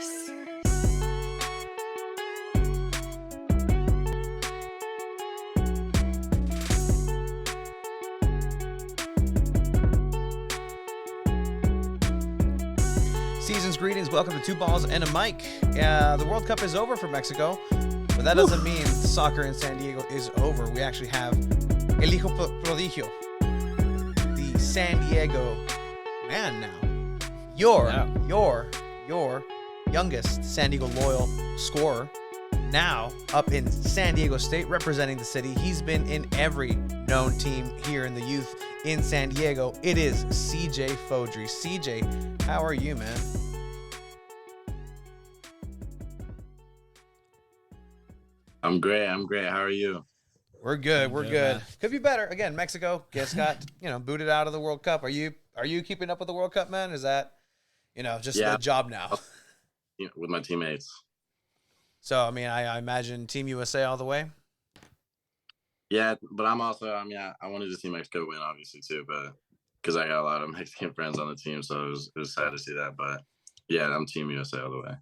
us. Season's greetings. Welcome to Two Balls and a Mic. The World Cup is over for Mexico, but that doesn't mean soccer in San Diego is over. We actually have El Hijo Prodigio, the San Diego man now. Your youngest San Diego Loyal scorer, now up in San Diego State representing the city. He's been in every known team here in the youth in San Diego. It is CJ Fodrey. CJ, how are you, man? I'm great. How are you? We're good. We're good. Man. Could be better. Again, Mexico just got, booted out of the World Cup. Are you keeping up with the World Cup, man? Is that, just the job now? With my teammates. So, I imagine Team USA all the way. Yeah, but I'm also, I wanted to see Mexico win, obviously, too, but because I got a lot of Mexican friends on the team, so it was sad to see that. But yeah, I'm Team USA all the way.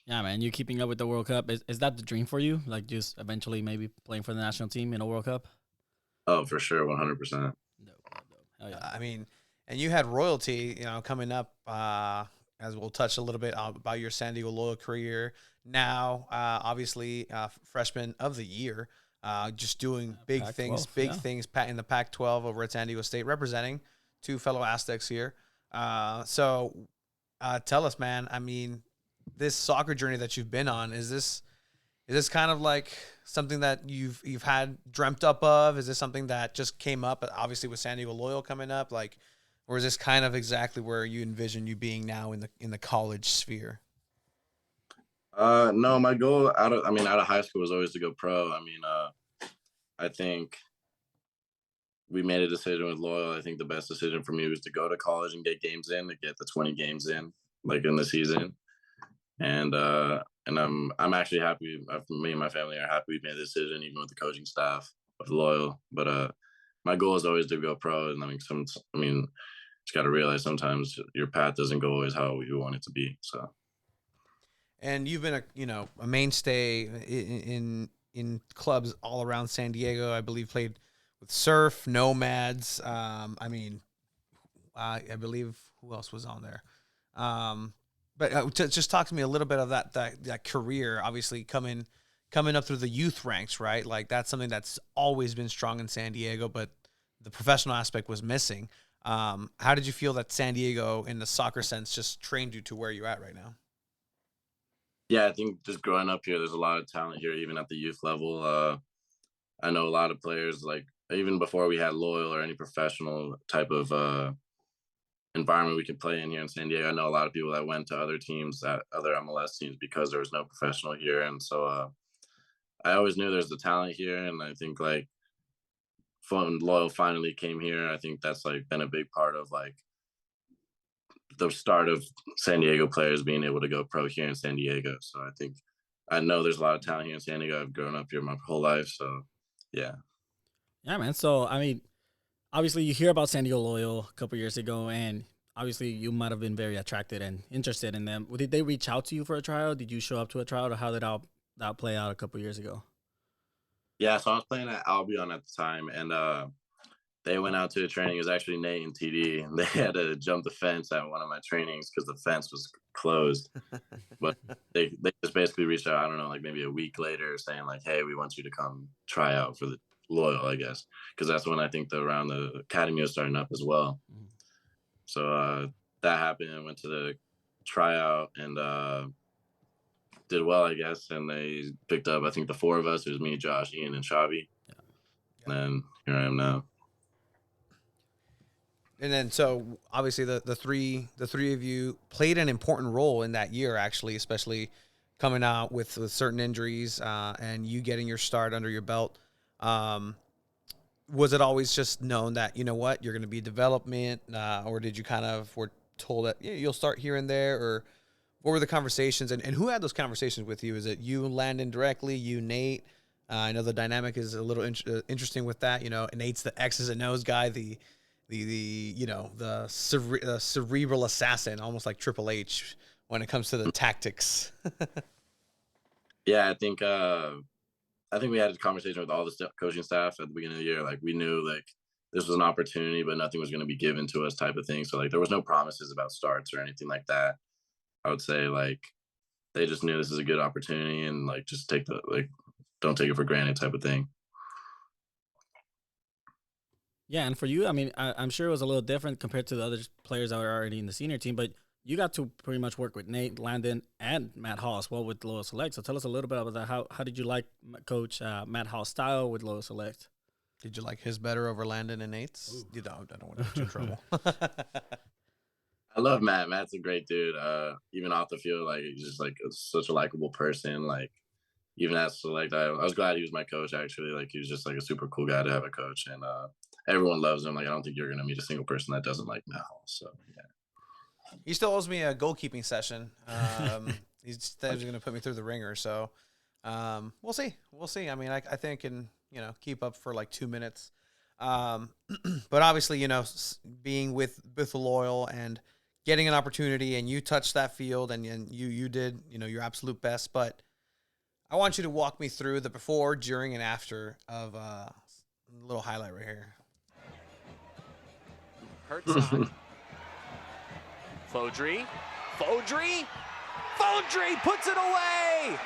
Yeah, man, you keeping up with the World Cup. Is that the dream for you? Like just eventually maybe playing for the national team in a World Cup? Oh, for sure, 100%. No. Hell yeah. And you had royalty, coming up, as we'll touch a little bit about your San Diego Loyal career. Now, obviously, freshman of the year, just doing big things in the Pac-12 over at San Diego State, representing two fellow Aztecs here. So tell us, man, this soccer journey that you've been on, is this kind of like something that you've had dreamt up of? Is this something that just came up, obviously with San Diego Loyal coming up, or is this kind of exactly where you envision you being now in the college sphere? No, my goal out of high school was always to go pro. I think we made a decision with Loyal. I think the best decision for me was to go to college and get games in, to get the 20 games in, in the season. And I'm actually happy. Me and my family are happy we made the decision, even with the coaching staff of Loyal. But my goal is always to go pro. And just got to realize sometimes your path doesn't go always how you want it to be. So. And you've been a mainstay in clubs all around San Diego. I believe played with Surf, Nomads. I believe who else was on there. But just talk to me a little bit of that career, obviously coming up through the youth ranks, right? Like that's something that's always been strong in San Diego, but the professional aspect was missing. How did you feel that San Diego, in the soccer sense, just trained you to where you're at right now? Yeah, I think just growing up here, there's a lot of talent here, even at the youth level. I know a lot of players, even before we had Loyal or any professional type of environment we could play in here in San Diego. I know a lot of people that went to other teams, at other MLS teams, because there was no professional here. And so I always knew there's the talent here. And I think when Loyal finally came here, I think that's been a big part of the start of San Diego players being able to go pro here in San Diego. So I know there's a lot of talent here in San Diego. I've grown up here my whole life. So yeah. Yeah, man. So, obviously you hear about San Diego Loyal a couple years ago, and obviously you might have been very attracted and interested in them. Did they reach out to you for a tryout? Did you show up to a tryout, or how did that play out a couple years ago? Yeah, so I was playing at Albion at the time, and they went out to a training. It was actually Nate and TD, and they had to jump the fence at one of my trainings because the fence was closed. But they just basically reached out, I don't know, maybe a week later, saying hey, we want you to come try out for the Loyal, I guess, because that's when I think around the academy was starting up as well. Mm-hmm. So that happened, and went to the tryout and did well, I guess. And they picked up, I think, the four of us. It was me, Josh, Ian, and Xavi. Yeah. And then here I am now. And then, so obviously the three of you played an important role in that year, actually, especially coming out with certain injuries and you getting your start under your belt. Was it always just known that, you're going to be development, or did you kind of were told that you'll start here and there, or what were the conversations, and who had those conversations with you? Is it you, Landon, directly, you, Nate? I know the dynamic is a little interesting with that. Nate's the X's and O's guy, the cerebral assassin, almost like Triple H, when it comes to the tactics. Yeah, I think we had a conversation with all the coaching staff at the beginning of the year. Like we knew like this was an opportunity, but nothing was going to be given to us, type of thing. So like there was no promises about starts or anything like that. I would say like they just knew this is a good opportunity and like just don't take it for granted, type of thing. Yeah, and for you, I mean, I'm sure it was a little different compared to the other players that were already in the senior team, but you got to pretty much work with Nate, Landon, and Matt Hall as well with Loyal Select. So tell us a little bit about that. How did you like Coach Matt Hall's style with Loyal Select? Did you like his better over Landon and Nate's? You don't. I don't want to get you in trouble. I love Matt. Matt's a great dude. Even off the field, like he's just like such a likable person. Like even as Select, I was glad he was my coach. Actually, like he was just like a super cool guy to have a coach, and everyone loves him. Like I don't think you're gonna meet a single person that doesn't like Matt Hall. So yeah. He still owes me a goalkeeping session. He said he was going to put me through the ringer. So we'll see. We'll see. I mean, I think I can, keep up for like 2 minutes. But obviously, being with Loyal and getting an opportunity, and you touched that field and you did, your absolute best. But I want you to walk me through the before, during, and after of a little highlight right here. Herzog. Fodrey puts it away!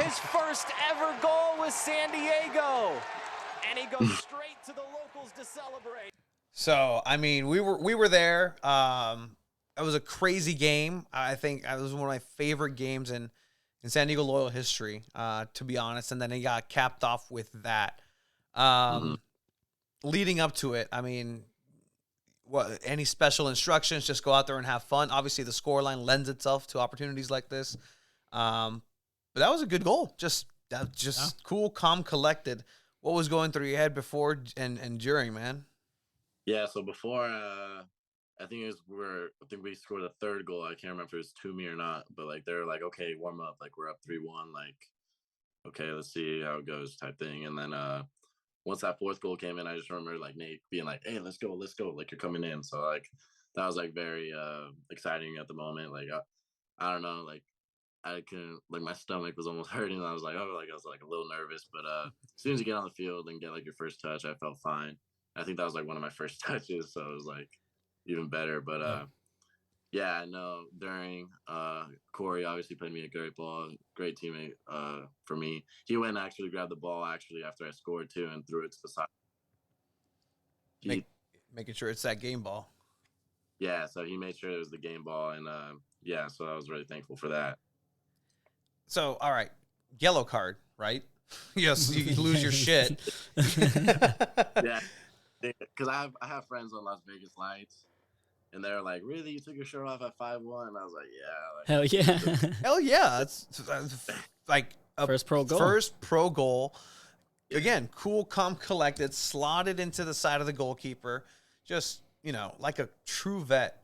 His first ever goal with San Diego, and he goes straight to the locals to celebrate. So, I mean, we were there. It was a crazy game. I think it was one of my favorite games in San Diego Loyal history, to be honest. And then it got capped off with that. Leading up to it, I mean, any special instructions? Just go out there and have fun. Obviously, the scoreline lends itself to opportunities like this. But that was a good goal. Just cool, calm, collected. What was going through your head before and during, man? Yeah, so before, I think we scored a third goal. I can't remember if it was to me or not, but like they're like, okay, warm up. Like we're up 3-1. Like, okay, let's see how it goes, type thing. And then once that fourth goal came in, I just remember like Nate being like, hey, let's go. Like you're coming in. So like that was like very exciting at the moment. Like I don't know, like I couldn't, like my stomach was almost hurting. I was like, I was like a little nervous, but as soon as you get on the field and get like your first touch, I felt fine. I think that was like one of my first touches, so it was like even better. But yeah, I know during Corey obviously played me a great ball, great teammate for me. He went and actually grabbed the ball actually after I scored too and threw it to the side. Making sure it's that game ball. Yeah, so he made sure it was the game ball, and yeah, so I was really thankful for that. So, all right, yellow card, right? Yes, you lose your shit. Yeah, because I have friends on Las Vegas Lights, and they're like, "Really, you took your shirt off at 5-1?" And I was like, "Yeah." Hell yeah. Hell yeah. It's like a First pro goal. Again, cool, calm, collected, slotted into the side of the goalkeeper. Just, like a true vet,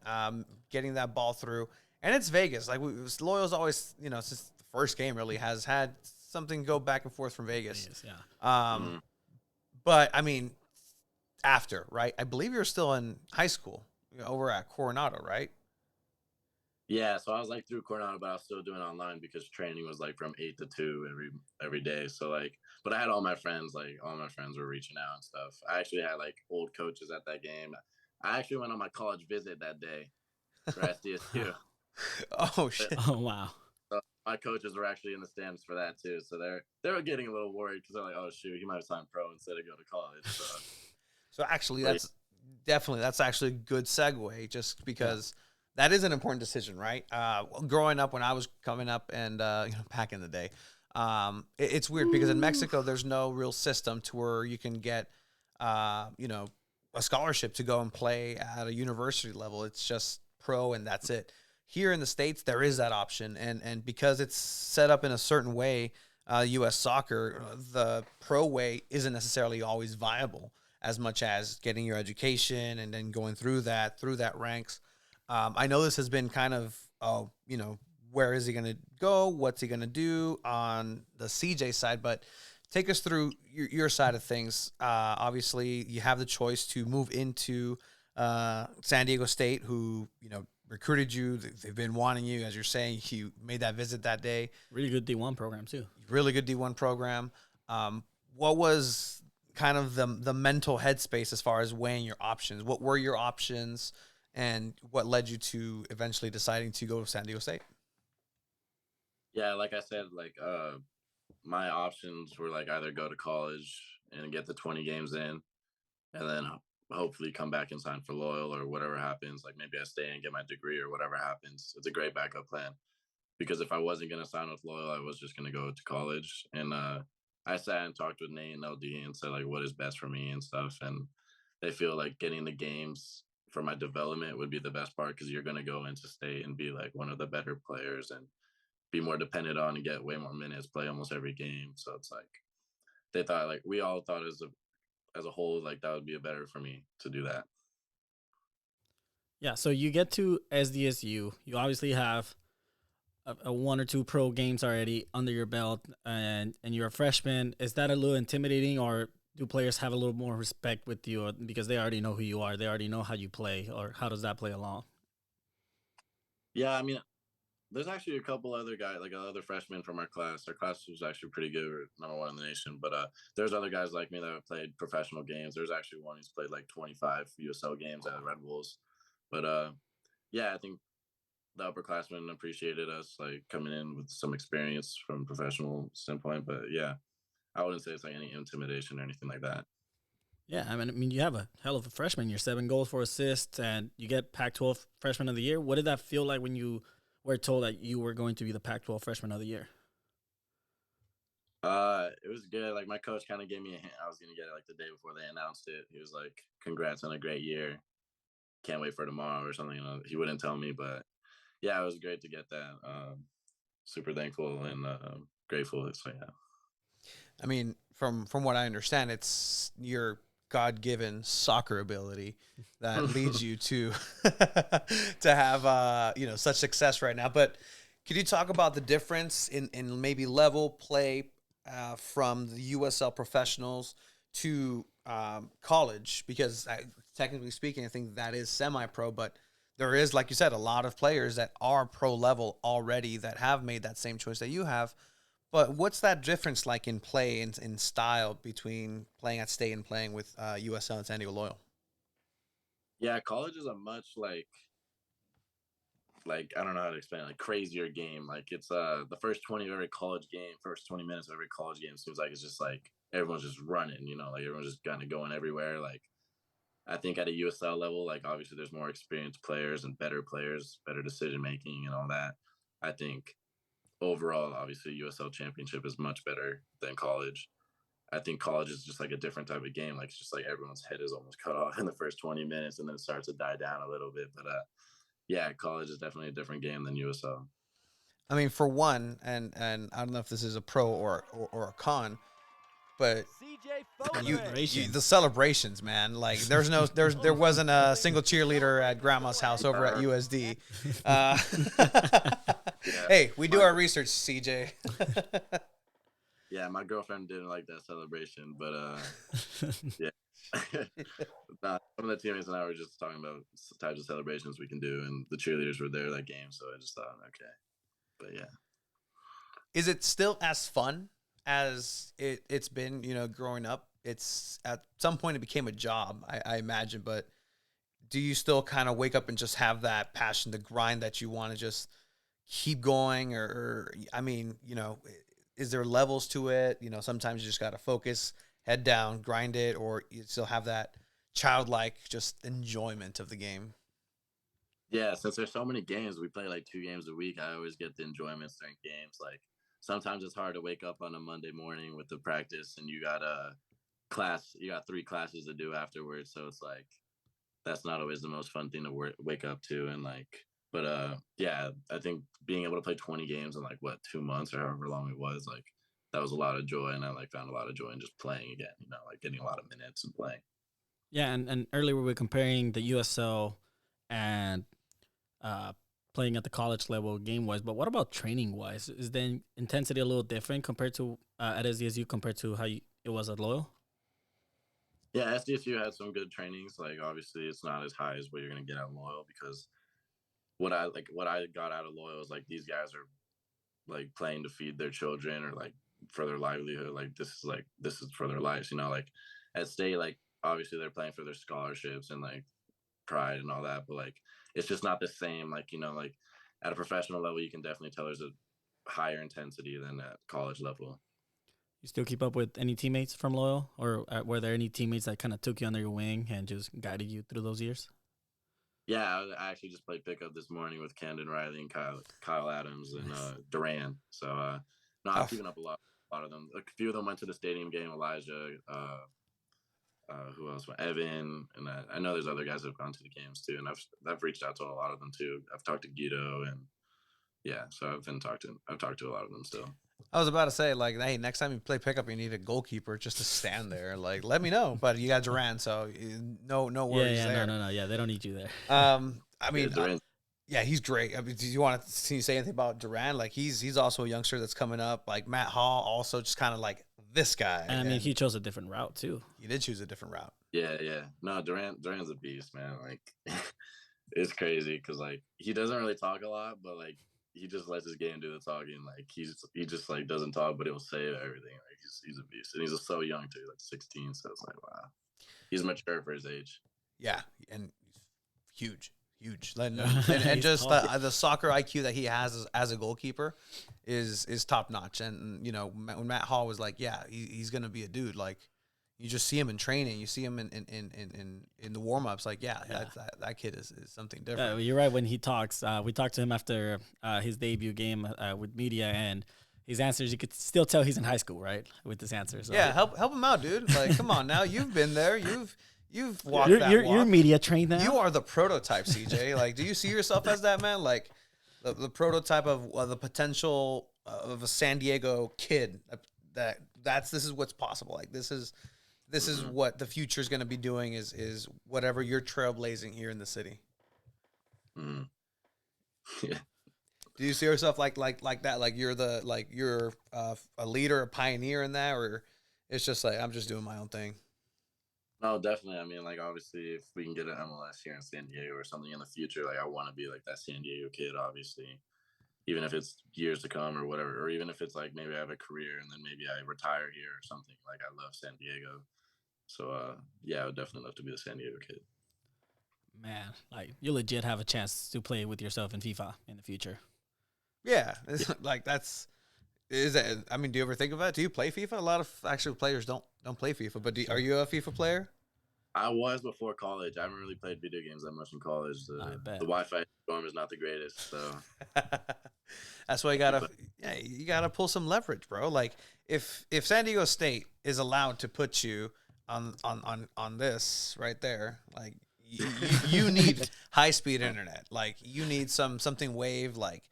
getting that ball through. And it's Vegas. Like, Loyal's always, since the first game really has had something go back and forth from Vegas. Yeah. But, I mean, after, right? I believe you're still in high school over at Coronado, right? Yeah, so I was like through Coronado, but I was still doing online because training was like from 8 to 2 every day. So like, but I had all my friends were reaching out and stuff. I actually had like old coaches at that game. I actually went on my college visit that day for SDSU. Oh shit! Oh wow! So my coaches were actually in the stands for that too. So they were getting a little worried because they're like, "Oh shoot, he might have signed pro instead of go to college." So actually, that's actually a good segue, just because that is an important decision, right? Growing up, when I was coming up, and back in the day, it's weird because in Mexico there's no real system to where you can get a scholarship to go and play at a university level. It's just pro and that's it. Here in the States, there is that option, and because it's set up in a certain way, U.S. soccer, the pro way isn't necessarily always viable as much as getting your education and then going through that ranks. I know this has been kind of, where is he going to go? What's he going to do on the CJ side? But take us through your side of things. Obviously, you have the choice to move into San Diego State, who, recruited you. They've been wanting you, as you're saying. You made that visit that day. Really good D1 program too. Really good D1 program. What was kind of the mental headspace as far as weighing your options? What were your options, and what led you to eventually deciding to go to San Diego State? Yeah, like I said, like my options were like either go to college and get the 20 games in, and then hopefully come back and sign for Loyal or whatever happens. Like maybe I stay and get my degree or whatever happens. It's a great backup plan because if I wasn't gonna sign with Loyal, I was just gonna go to college. And I sat and talked with Nate and LD and said like what is best for me and stuff. And they feel like getting the games for my development would be the best part because you're gonna go into state and be like one of the better players and be more dependent on and get way more minutes, play almost every game. So it's like they thought like we all thought as a whole like that would be better for me to do that. Yeah, so you get to SDSU. You obviously have a one or two pro games already under your belt, and you're a freshman. Is that a little intimidating, or do players have a little more respect with you because they already know who you are, they already know how you play, or how does that play along? Yeah, I mean, there's actually a couple other guys, like other freshmen from our class. Our class was actually pretty good. We're number one in the nation. But there's other guys like me that have played professional games. There's actually one who's played like 25 USL games at Red Bulls. But yeah, I think the upperclassmen appreciated us like coming in with some experience from a professional standpoint. But yeah, I wouldn't say it's like any intimidation or anything like that. Yeah, I mean, you have a hell of a freshman. You're 7 goals, 4 assists, and you get Pac-12 Freshman of the Year. What did that feel like when you were told that you were going to be the Pac-12 Freshman of the Year? It was good. Like my coach kind of gave me a hint I was gonna get it like the day before they announced it. He was like, "Congrats on a great year. Can't wait for tomorrow" or something. He wouldn't tell me, but yeah, it was great to get that. Super thankful and grateful. So yeah. I mean, from what I understand, it's your God-given soccer ability that leads you to to have such success right now. But could you talk about the difference in maybe level play from the USL professionals to college? Because technically speaking, I think that is semi-pro, but there is, like you said, a lot of players that are pro level already that have made that same choice that you have. But what's that difference like in play and in style between playing at State and playing with USL and San Diego Loyal? Yeah, college is a much like I don't know how to explain it, like crazier game. Like it's the first 20 of every college game, first 20 minutes of every college game seems like it's just like everyone's just running, like everyone's just kind of going everywhere. Like I think at a USL level, like obviously there's more experienced players, better decision making and all that. I think overall, obviously USL championship is much better than college. I think college is just like a different type of game. Like it's just like everyone's head is almost cut off in the first 20 minutes and then it starts to die down a little bit. But yeah, college is definitely a different game than USL. I mean, for one, and I don't know if this is a pro or a con, but CJ you Celebrations. the celebrations, man. Like there wasn't a single cheerleader at Grandma's house over at USD. Yeah, Hey, we do my our research, CJ. yeah, my girlfriend didn't like that celebration, but yeah. Nah, some of the teammates and I were just talking about types of celebrations we can do, and the cheerleaders were there that game, so I just thought, okay, but yeah. Is it still as fun as it's been, growing up? It's at some point it became a job, I imagine, but do you still kind of wake up and just have that passion, the grind that you want to just keep going? Or I mean, is there levels to it? Sometimes you just got to focus, head down, grind it, or you still have that childlike just enjoyment of the game. Yeah, since there's so many games, we play like 2 games a week. I always get the enjoyment during games. Like sometimes it's hard to wake up on a Monday morning with the practice, and you got a class. You got 3 classes to do afterwards, so it's like that's not always the most fun thing to wake up to. And like, but yeah, I think being able to play 20 games in like what 2 months or however long it was, like that was a lot of joy, and I like found a lot of joy in just playing again. Like getting a lot of minutes and playing. Yeah, and earlier we were comparing the USL and uh, playing at the college level game wise, but what about training wise? Is the intensity a little different compared to at SDSU compared to how it was at Loyal? Yeah, SDSU had some good trainings. Like obviously, it's not as high as what you're gonna get at Loyal because what I got out of Loyal is like these guys are like playing to feed their children or like for their livelihood. Like this is for their lives, you know. Like at State, like obviously they're playing for their scholarships and like pride and all that, but like it's just not the same. Like, you know, like at a professional level, you can definitely tell there's a higher intensity than at college level. You still keep up with any teammates from Loyal, or were there any teammates that kind of took you under your wing and just guided you through those years? Yeah, I actually just played pickup this morning with Camden Riley and Kyle Adams and Duran. So no, I'm keeping up a lot of them. A few of them went to the stadium game. Elijah, who else? Evan, and I know there's other guys that have gone to the games too. And I've reached out to a lot of them too. I've talked to Guido, and yeah, so I've talked to a lot of them still. I was about to say, like, hey, next time you play pickup, you need a goalkeeper just to stand there. Like, let me know. But you got Duran, so no worries there. No. Yeah, they don't need you there. I mean, yeah, he's great. I mean, do you want to say anything about Duran? Like, he's also a youngster that's coming up. Like Matt Hall, also just kind of like this guy. And I mean, he chose a different route too. He did choose a different route. Yeah. No, Duran's a beast, man. Like, it's crazy because like he doesn't really talk a lot, but like he just lets his game do the talking. Like he just like doesn't talk, but he'll say everything. Like he's a beast, and he's so young too, like 16. So it's like wow, he's mature for his age. Yeah, and huge. And just the soccer IQ that he has as a goalkeeper is top notch. And you know, when Matt Hall was like, yeah, he's gonna be a dude. Like you just see him in training, you see him in the warm ups. Like that kid is something different. You're right. When he talks, we talked to him after his debut game with media, and his answers, you could still tell he's in high school, right? With his answers. So. Yeah, help him out, dude. Like, come on now, you've been there, you've walked you're media trained now. You are the prototype, CJ. Like, do you see yourself as that, man? Like, the prototype of the potential of a San Diego kid. This is what's possible. Like, this is what the future is going to be doing. Is whatever you're trailblazing here in the city. Mm. Yeah. Do you see yourself like that? Like you're a leader, a pioneer in that, or it's just like I'm just doing my own thing. No, definitely. I mean, like, obviously, if we can get an MLS here in San Diego or something in the future, like, I want to be like that San Diego kid, obviously, even if it's years to come or whatever, or even if it's like maybe I have a career and then maybe I retire here or something. Like, I love San Diego. So, yeah, I would definitely love to be the San Diego kid. Man, like, you legit have a chance to play with yourself in FIFA in the future. Yeah, like I mean, do you ever think of that? Do you play FIFA? A lot of actual players don't play FIFA, but are you a FIFA player? I was before college. I haven't really played video games that much in college. The Wi-Fi dorm is not the greatest, so that's why you gotta pull some leverage, bro. Like if San Diego State is allowed to put you on this right there, like you need high speed internet. Like you need something wave. Like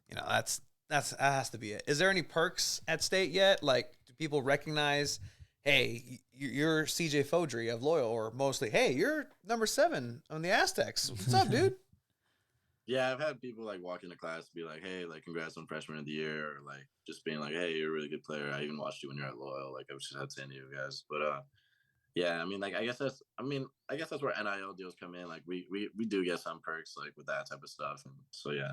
you know that has to be it. Is there any perks at State yet? Like, do people recognize, hey, you're CJ Fodrey of Loyal, or mostly, hey, you're number 7 on the Aztecs. What's up, dude? Yeah, I've had people like walk into class and be like, hey, like, congrats on freshman of the year, or like just being like, hey, you're a really good player. I even watched you when you're at Loyal. Like, I've just had San Diego guys. But yeah, I mean, like, I guess that's where NIL deals come in. Like, we do get some perks like with that type of stuff, and so yeah.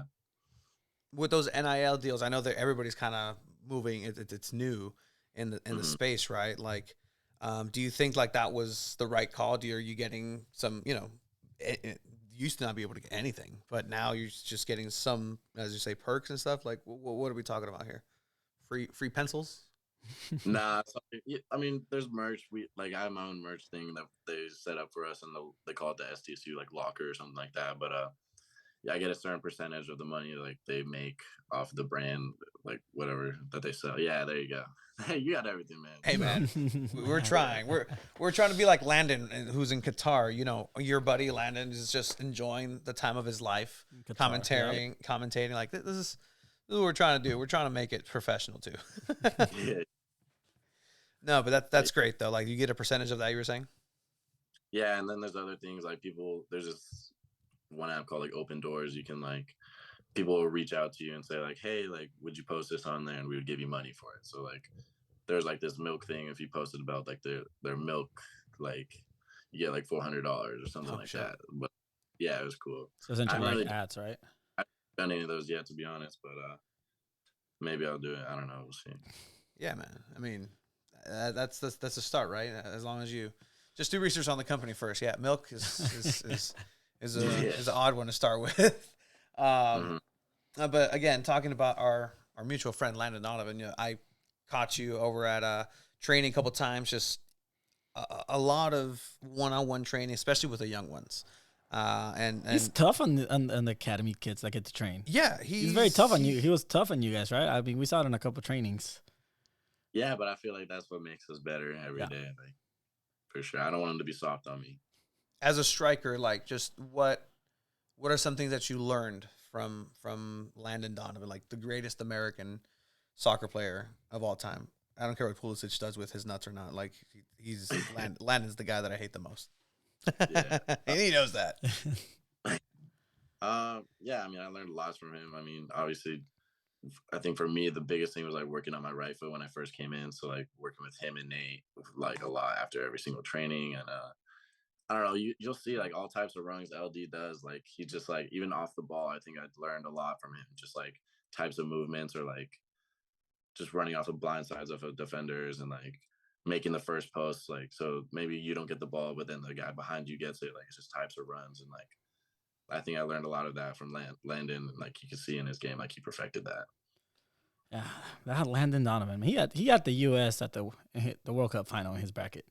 With those NIL deals, I know that everybody's kind of moving. It's new in the space, right? Like, do you think like that was the right call? Are you getting some? You know, it used to not be able to get anything, but now you're just getting some, as you say, perks and stuff. Like, what are we talking about here? Free pencils? Nah, I mean, there's merch. I have my own merch thing that they set up for us, and they call it the STSU like locker or something like that. But yeah, I get a certain percentage of the money like they make off the brand, like whatever that they sell. Yeah, there you go. Hey, you got everything, man. Hey, man, we're trying. We're trying to be like Landon, who's in Qatar. You know, your buddy Landon is just enjoying the time of his life, commentating. Like this is what we're trying to do. We're trying to make it professional too. Yeah. No, but that's great though. Like you get a percentage of that. You were saying. Yeah, and then there's other things like there's this one app called like Open Doors. You can like people will reach out to you and say like, hey, like, would you post this on there, and we would give you money for it. So like there's like this milk thing. If you posted about like their milk, like you get like $400 or something that. But yeah, it was cool. So essentially like ads, right? done any of those yet, to be honest, but maybe I'll do it. I don't know. We'll see. Yeah, man. I mean, that's a start, right? As long as you just do research on the company first. Yeah, milk is an odd one to start with. Mhm. But again, talking about our mutual friend Landon Donovan, I caught you over at training a couple times. Just a lot of one-on-one training, especially with the young ones. And He's tough on the academy kids that get to train. yeah, He's very tough on you. He was tough on you guys, right? I mean, we saw it in a couple trainings. Yeah, but I feel like that's what makes us better every day. Like, for sure. I don't want him to be soft on me. As a striker, like, just what are some things that you learned from Landon Donovan, like the greatest American soccer player of all time? I don't care what Pulisic does with his nuts or not. Like, he's Landon's the guy that I hate the most. Yeah. And he knows that. Yeah, I mean, I learned lots from him. I mean, obviously, I think for me, the biggest thing was like working on my right foot when I first came in. So like working with him and Nate like a lot after every single training. And I don't know, you'll see like all types of runs LD does. Like he just like even off the ball, I think I learned a lot from him. Just like types of movements or like just running off the blind sides of defenders and like making the first post. Like so maybe you don't get the ball, but then the guy behind you gets it. Like it's just types of runs and like I think I learned a lot of that from Landon. Like you can see in his game, like he perfected that. Yeah, that Landon Donovan. He had the U.S. at the World Cup final in his bracket.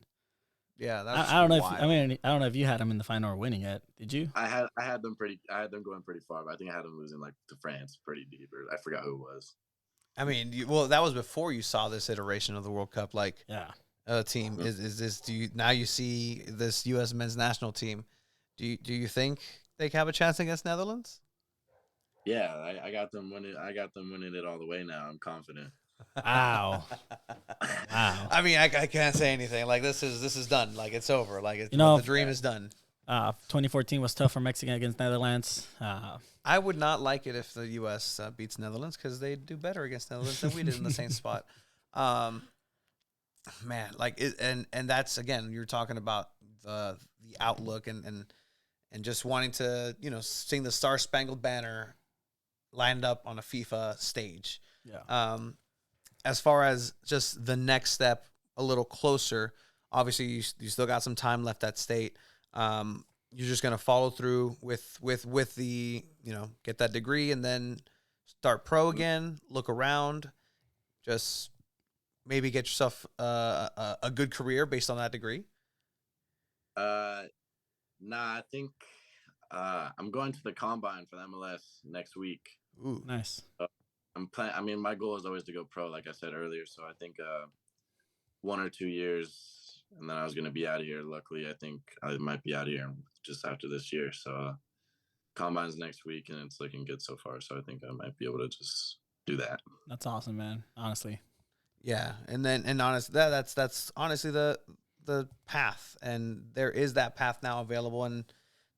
Yeah, that's I don't know wild. if I don't know if you had him in the final or winning it. Did you? I had them going pretty far, but I think I had them losing like to France pretty deep. Or I forgot who it was. I mean, well, that was before you saw this iteration of the World Cup. Like, yeah, team is this? Do you now you see this U.S. men's national team? Do you think they have a chance against Netherlands? Yeah, I got them winning. I got them winning it all the way now. I'm confident. Wow. Wow. I mean, I can't say anything. Like this is done. Like it's over. Like it's, the dream is done. 2014 was tough for Mexico against Netherlands. I would not like it if the U.S. Beats Netherlands because they do better against Netherlands than we did in the same spot. Man, like and that's again, you're talking about the outlook and just wanting to sing the Star Spangled Banner lined up on a FIFA stage. Yeah. As far as just the next step, a little closer. Obviously, you still got some time left at state. You're just gonna follow through with the get that degree and then start pro again. Look around, just maybe get yourself a good career based on that degree. Nah, I think I'm going to the combine for the MLS next week. Ooh, nice. I'm planning. I mean, my goal is always to go pro, like I said earlier. So I think 1 or 2 years, and then I was going to be out of here. Luckily, I think I might be out of here just after this year. So combine's next week, and it's looking good so far. So I think I might be able to just do that. That's awesome, man. Honestly. Yeah, and honestly, that's honestly the path, and there is that path now available, and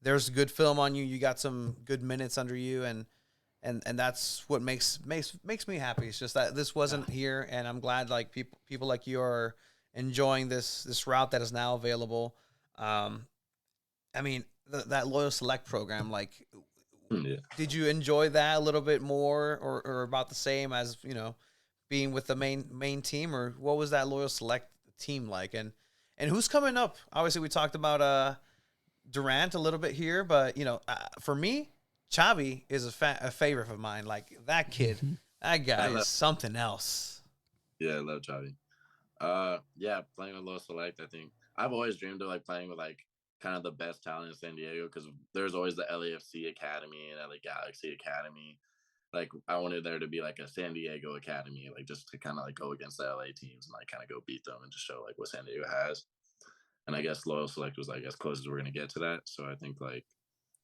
there's good film on you. You got some good minutes under you, and that's what makes me happy. It's just that this wasn't here, and I'm glad like people like you are enjoying this route that is now available. I mean that Loyal Select program, like, did you enjoy that a little bit more, or about the same as being with the main team, or what was that Loyal Select team like, and who's coming up? Obviously, we talked about Durant a little bit here, but for me, Xavi is a favorite of mine. Like that kid, that guy is something else. Yeah, I love Xavi. Yeah, playing with Low Select, I think I've always dreamed of like playing with like kind of the best talent in San Diego because there's always the LAFC Academy and LA Galaxy Academy. Like I wanted there to be like a San Diego Academy, like just to kind of like go against the LA teams and like kind of go beat them and just show like what San Diego has. And I guess Loyal Select was like as close as we're gonna get to that. So I think like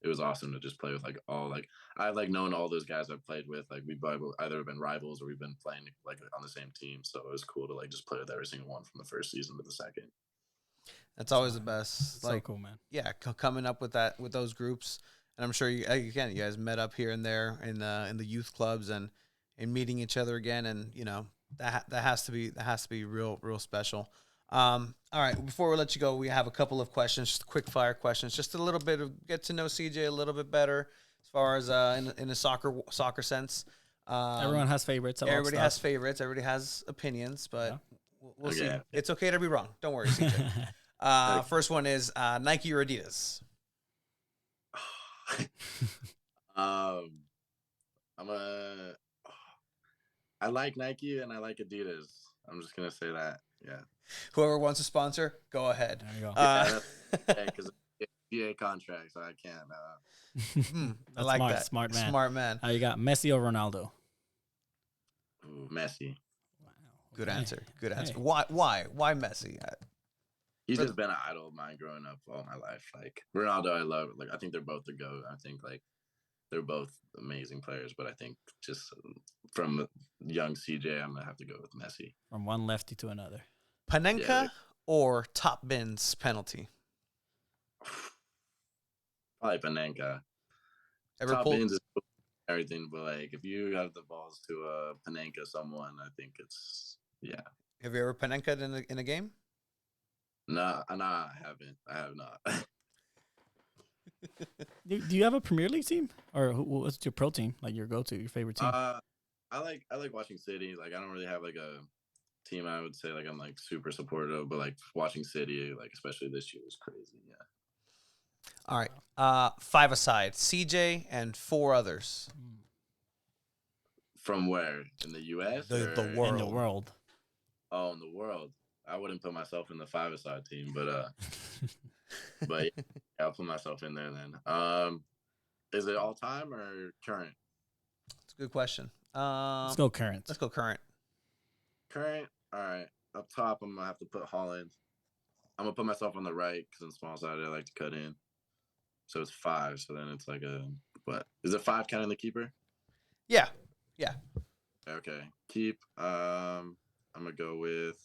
it was awesome to just play with like all like I've like known all those guys I've played with. Like we've either been rivals or we've been playing like on the same team. So it was cool to like just play with every single one from the first season to the second. That's always the best. Like, so cool, man. Yeah, coming up with those groups, and I'm sure you guys met up here and there in the youth clubs and meeting each other again, and that has to be real special. All right, before we let you go, we have a couple of questions, just quick fire questions, just a little bit of get to know CJ a little bit better, as far as in a soccer sense. Everyone has favorites. About Everybody stuff. has favorites. Everybody has opinions, but Yeah. we'll see. Okay. It's okay to be wrong. Don't worry, CJ. First one is Nike or Adidas. I'm a. I like Nike and I like Adidas. I'm just gonna say that. Yeah. Whoever wants to sponsor, go ahead. There you go. Yeah, because PA contract, so I can't. I That's like smart, that. smart man. Smart man. You got Messi or Ronaldo? Ooh, Messi. Wow. Good Okay. answer. Good answer. Hey. Why Messi? He's just been an idol of mine growing up all my life. Like Ronaldo, I love. Like I think they're both the GOAT. I think like they're both amazing players, but I think just from young CJ, I'm gonna have to go with Messi. From one lefty to another. Panenka Yeah, or top bins penalty? Probably Panenka. Ever Top pulled? ends is everything, but like if you have the balls to Panenka someone, I think it's Have you ever Panenka in a game? Nah, I haven't. I have not. Do you have a Premier League team, or what's your pro team? Like your go-to, your favorite team? I like watching City. Like I don't really have like a team I would say like I'm like super supportive of, but like watching City, like especially this year was crazy. Yeah. All right. Five aside. CJ and four others. From where? In the US? The or- world. In the world. Oh, in the world. I wouldn't put myself in the five-a-side team, but but yeah, I'll put myself in there then. Is it all time or current? It's a good question. Let's go current. Let's go current. Current. All right. Up top, I'm gonna have to put Holland. I'm gonna put myself on the right because on small side I like to cut in. So it's 5. So then it's like what? Is it 5 counting the keeper? Yeah. Yeah. Okay. Keep. I'm gonna go with.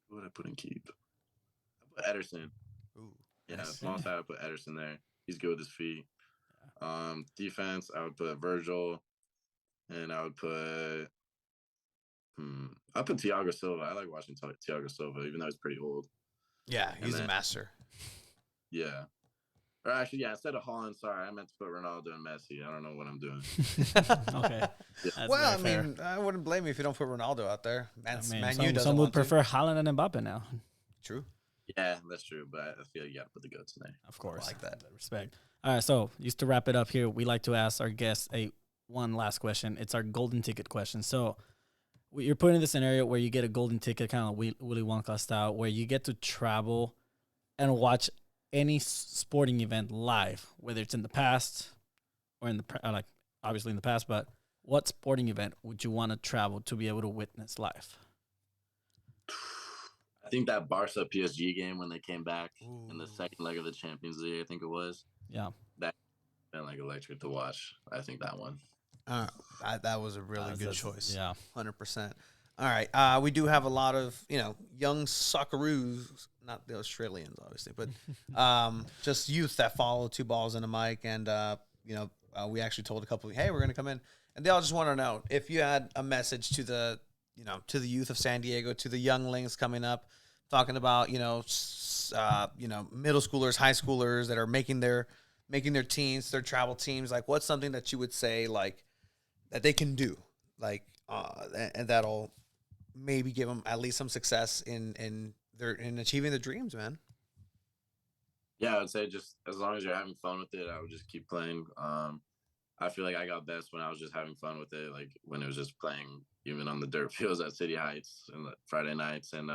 Who would I put in keep? I put Ederson. Ooh. Yeah, Nice. small side. I put Ederson there. He's good with his feet. Defense. I would put Virgil, and I would put. I put Thiago Silva. I like watching Thiago Silva, even though he's pretty old. Yeah, he's a then- master. Yeah. Or actually, yeah. Instead of Holland, sorry, I meant to put Ronaldo and Messi. I don't know what I'm doing. Okay. That's Well, I very fair. mean, I wouldn't blame you if you don't put Ronaldo out there. Man, I mean, Man U some doesn't would want to. prefer Haaland and Mbappe now. True. Yeah, that's true. But I feel like you got to put the goats in there. Of course. I like that. Respect. All right, so just to wrap it up here, we like to ask our guests one last question. It's our golden ticket question. So you're put in the scenario where you get a golden ticket, kind of Willy Wonka style, where you get to travel and watch any sporting event live, whether it's in the past or in the like obviously in the past. But what sporting event would you want to travel to be able to witness live? I think that Barca PSG game when they came back in the Ooh. second leg of the Champions League, I think it was. Yeah. That been like electric to watch. I think that one. That was a really good choice. Yeah. 100%. All right. We do have a lot of, young Socceroos, not the Australians, obviously, but just youth that follow two balls and a mic. And, we actually told a couple, hey, we're going to come in. And they all just want to know if you had a message to the youth of San Diego, to the younglings coming up, talking about, middle schoolers, high schoolers that are making their teams, their travel teams. Like, what's something that you would say, like, that they can do, like, and that'll maybe give them at least some success in achieving their dreams, man. Yeah, I would say just as long as you're having fun with it, I would just keep playing. I feel like I got best when I was just having fun with it, like when it was just playing even on the dirt fields at City Heights and Friday nights and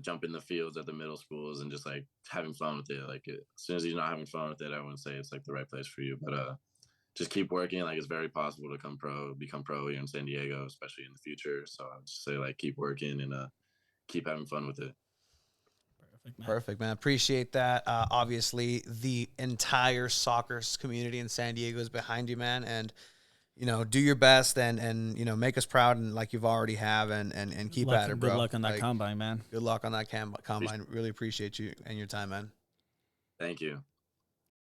jump in the fields at the middle schools and just like having fun with it. Like as soon as you're not having fun with it, I wouldn't say it's like the right place for you, but just keep working. Like it's very possible to become pro here in San Diego, especially in the future. So I'd just say like keep working and keep having fun with it. Perfect, man. Appreciate that. Obviously, the entire soccer community in San Diego is behind you, man. And do your best and make us proud, and like you've already have, and keep at it, bro. Good luck on that combine, man. Good luck on that combine. Really appreciate you and your time, man. Thank you.